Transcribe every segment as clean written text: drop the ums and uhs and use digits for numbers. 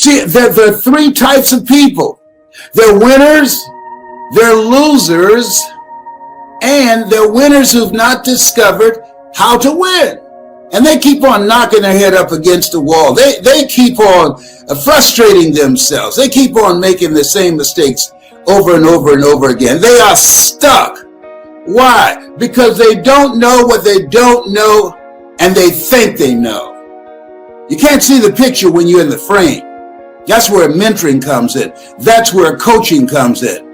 see, there are three types of people. They're winners, they're losers, and they're winners who've not discovered how to win. And they keep on knocking their head up against the wall. They keep on frustrating themselves. They keep on making the same mistakes over and over and over again. They are stuck. Why? Because they don't know what they don't know, and they think they know. You can't see the picture when you're in the frame. That's where mentoring comes in. That's where coaching comes in.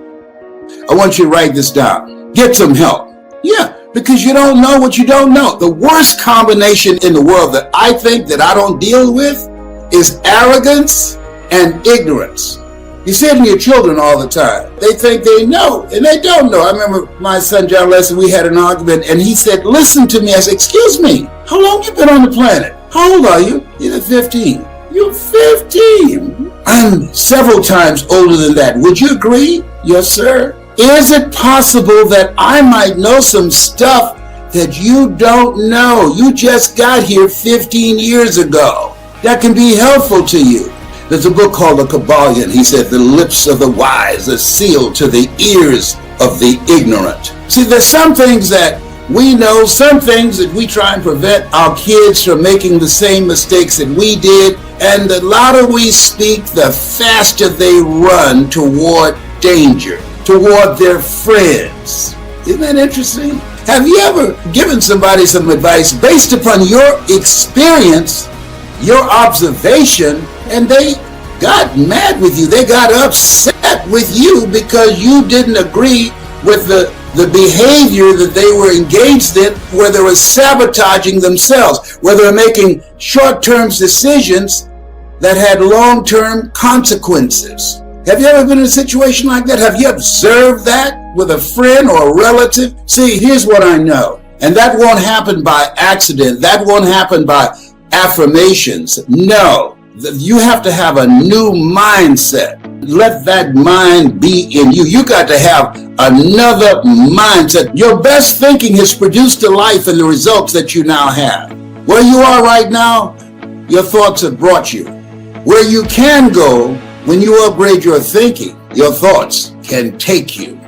I want you to write this down. Get some help. Yeah, because you don't know what you don't know. The worst combination in the world that I think that I don't deal with is arrogance and ignorance. You see it in your children all the time. They think they know, and they don't know. I remember my son, John Leslie, we had an argument, and he said, listen to me. I said, excuse me, how long you been on the planet? How old are you? He said, 15. You're 15. I'm several times older than that. Would you agree? Yes, sir. Is it possible that I might know some stuff that you don't know? You just got here 15 years ago. That can be helpful to you. There's a book called The Kabbalion. He said, the lips of the wise are sealed to the ears of the ignorant. See, there's some things that we know, some things that we try and prevent our kids from making the same mistakes that we did. And the louder we speak, the faster they run toward danger, toward their friends. Isn't that interesting? Have you ever given somebody some advice based upon your experience, your observation, and they got mad with you? They got upset with you because you didn't agree with the behavior that they were engaged in, where they were sabotaging themselves, where they were making short-term decisions that had long-term consequences. Have you ever been in a situation like that? Have you observed that with a friend or a relative? See, here's what I know. And that won't happen by accident. That won't happen by affirmations. No. You have to have a new mindset. Let that mind be in you. You got to have another mindset. Your best thinking has produced the life and the results that you now have. Where you are right now, your thoughts have brought you. Where you can go, when you upgrade your thinking, your thoughts can take you.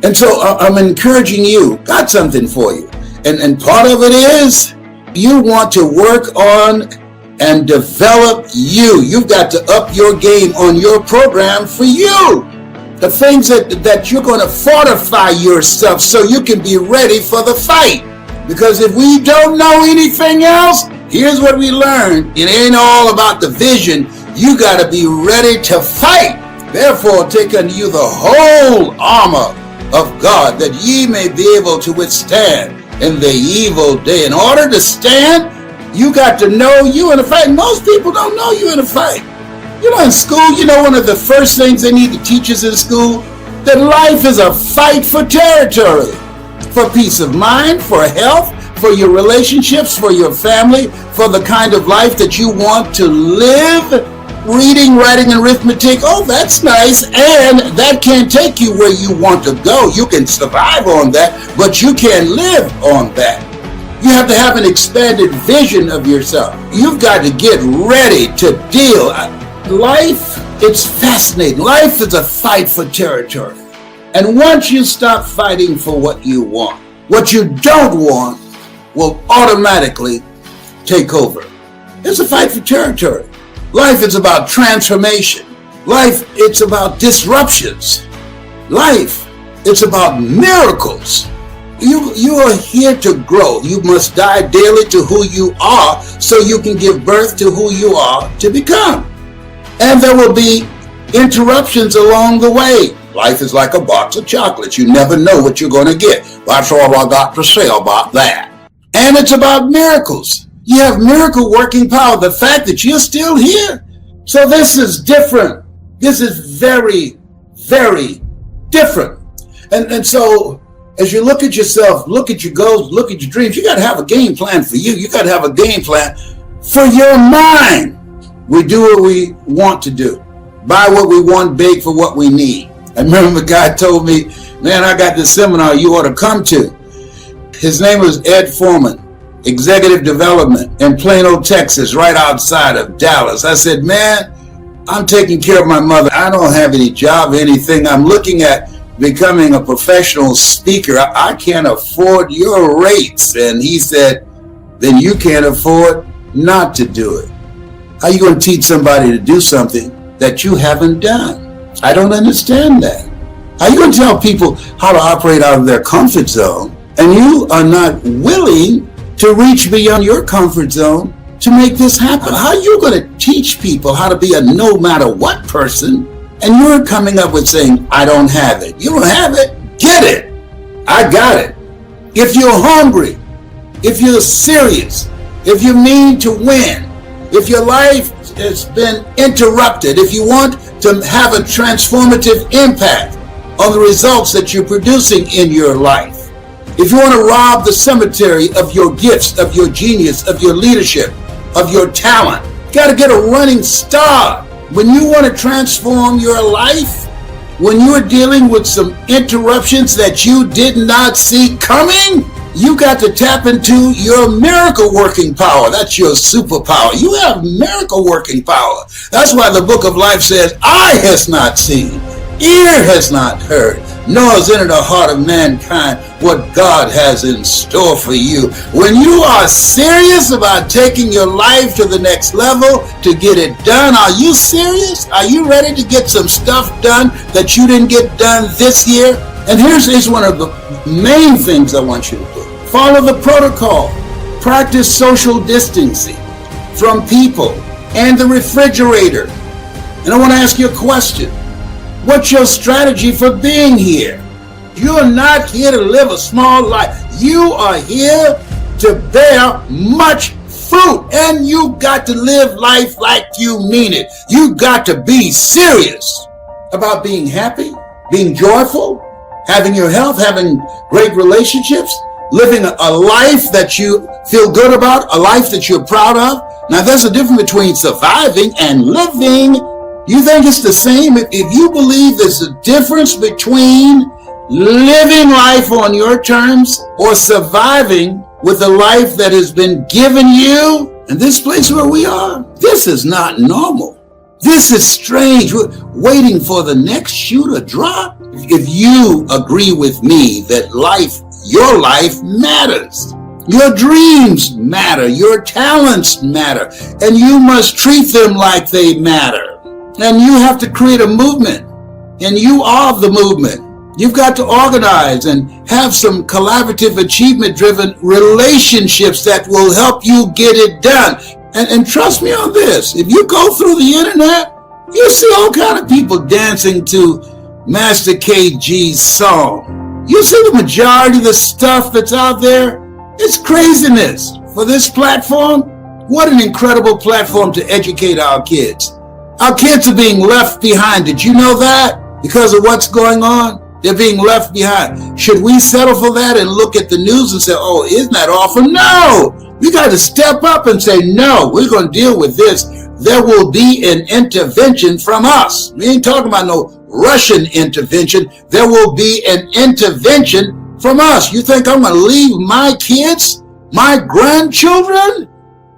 And so I'm encouraging you, got something for you. And part of it is you want to work on and develop you. You've got to up your game on your program for you. The things that you're going to fortify yourself so you can be ready for the fight. Because if we don't know anything else, here's what we learned. It ain't all about the vision. You got to be ready to fight. Therefore, take unto you the whole armor of God, that ye may be able to withstand in the evil day. In order to stand, you got to know you in a fight. Most people don't know you in a fight. You know, in school, you know, one of the first things they need to teach us in school, that life is a fight for territory, for peace of mind, for health, for your relationships, for your family, for the kind of life that you want to live. Reading, writing, and arithmetic, oh, that's nice, and that can't take you where you want to go. You can survive on that, but you can't live on that. You have to have an expanded vision of yourself. You've got to get ready to deal. Life, it's fascinating. Life is a fight for territory. And once you stop fighting for what you want, what you don't want will automatically take over. It's a fight for territory. Life is about transformation. Life, it's about disruptions. Life, it's about miracles. You are here to grow. You must die daily to who you are so you can give birth to who you are to become. And there will be interruptions along the way. Life is like a box of chocolates. You never know what you're going to get. That's all I got to say about that. And it's about miracles. You have miracle working power. The fact that you're still here. So this is different. This is very, very different. And so as you look at yourself, look at your goals, look at your dreams, you got to have a game plan for you. You got to have a game plan for your mind. We do what we want to do. Buy what we want, beg for what we need. I remember a guy told me, man, I got this seminar you ought to come to. His name was Ed Foreman. Executive Development in Plano, Texas, right outside of Dallas. I said, man, I'm taking care of my mother. I don't have any job or anything. I'm looking at becoming a professional speaker. I can't afford your rates. And he said, then you can't afford not to do it. How are you going to teach somebody to do something that you haven't done? I don't understand that. How are you going to tell people how to operate out of their comfort zone and you are not willing to reach beyond your comfort zone to make this happen? How are you going to teach people how to be a no matter what person and you're coming up with saying, I don't have it? You don't have it? Get it. I got it. If you're hungry, if you're serious, if you mean to win, if your life has been interrupted, if you want to have a transformative impact on the results that you're producing in your life, if you want to rob the cemetery of your gifts, of your genius, of your leadership, of your talent, you got to get a running start. When you want to transform your life, when you're dealing with some interruptions that you did not see coming, you got to tap into your miracle working power. That's your superpower. You have miracle working power. That's why the book of life says, eye has not seen, ear has not heard, nor has entered the heart of mankind what God has in store for you. When you are serious about taking your life to the next level to get it done, are you serious? Are you ready to get some stuff done that you didn't get done this year? And here's one of the main things I want you to do. Follow the protocol. Practice social distancing from people and the refrigerator. And I want to ask you a question. What's your strategy for being here? You're not here to live a small life. You are here to bear much fruit. And you got to live life like you mean it. You got to be serious about being happy, being joyful, having your health, having great relationships, living a life that you feel good about, a life that you're proud of. Now, there's a difference between surviving and living. You think it's the same? If you believe there's a difference between living life on your terms or surviving with a life that has been given you, in this place where we are, this is not normal. This is strange. We're waiting for the next shoe to drop. If you agree with me that life, your life matters, your dreams matter, your talents matter, and you must treat them like they matter. And you have to create a movement, and you are the movement. You've got to organize and have some collaborative, achievement-driven relationships that will help you get it done. And trust me on this, if you go through the internet, you'll see all kind of people dancing to Master KG's song. You see the majority of the stuff that's out there? It's craziness. For this platform, what an incredible platform to educate our kids. Our kids are being left behind. Did you know that? Because of what's going on, they're being left behind. Should we settle for that and look at the news and say, oh, isn't that awful? No! We got to step up and say, no, we're going to deal with this. There will be an intervention from us. We ain't talking about no Russian intervention. There will be an intervention from us. You think I'm going to leave my kids, my grandchildren,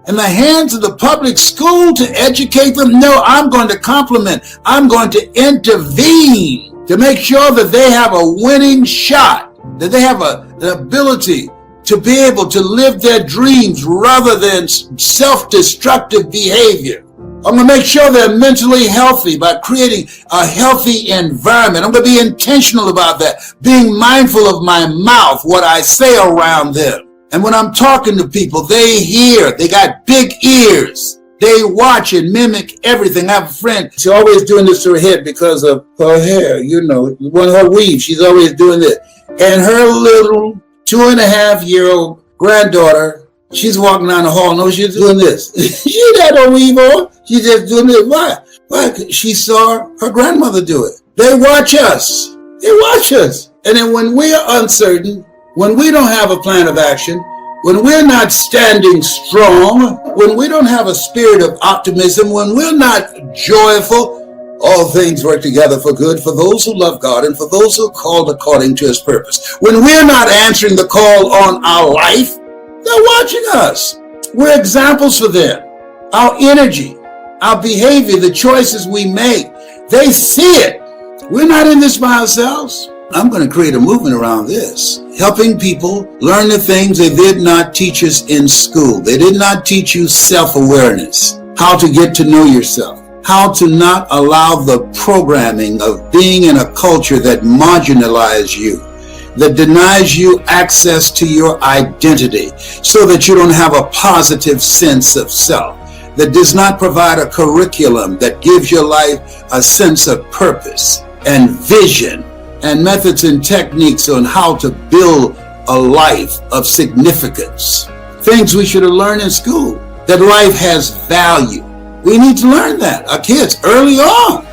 in the hands of the public school to educate them? No, I'm going to complement. I'm going to intervene to make sure that they have a winning shot, that they have the ability to be able to live their dreams rather than self-destructive behavior. I'm going to make sure they're mentally healthy by creating a healthy environment. I'm going to be intentional about that, being mindful of my mouth, what I say around them. And when I'm talking to people, they hear, they got big ears. They watch and mimic everything. I have a friend, she's always doing this to her head because of her hair, you know, one of her weaves, she's always doing this. And her little 2.5-year-old granddaughter, she's walking down the hall, no, she's doing this. She had no weave on, she's just doing this. Why? Why? She saw her grandmother do it. They watch us. They watch us. And then when we're uncertain, when we don't have a plan of action, when we're not standing strong, when we don't have a spirit of optimism, when we're not joyful, all things work together for good for those who love God and for those who are called according to his purpose. When we're not answering the call on our life, they're watching us. We're examples for them. Our energy, our behavior, the choices we make. They see it. We're not in this by ourselves. I'm going to create a movement around this, helping people learn the things they did not teach us in school. They did not teach you self-awareness, how to get to know yourself, how to not allow the programming of being in a culture that marginalizes you, that denies you access to your identity so that you don't have a positive sense of self, that does not provide a curriculum that gives your life a sense of purpose and vision and methods and techniques on how to build a life of significance. Things we should have learned in school, that life has value. We need to learn that, our kids, early on.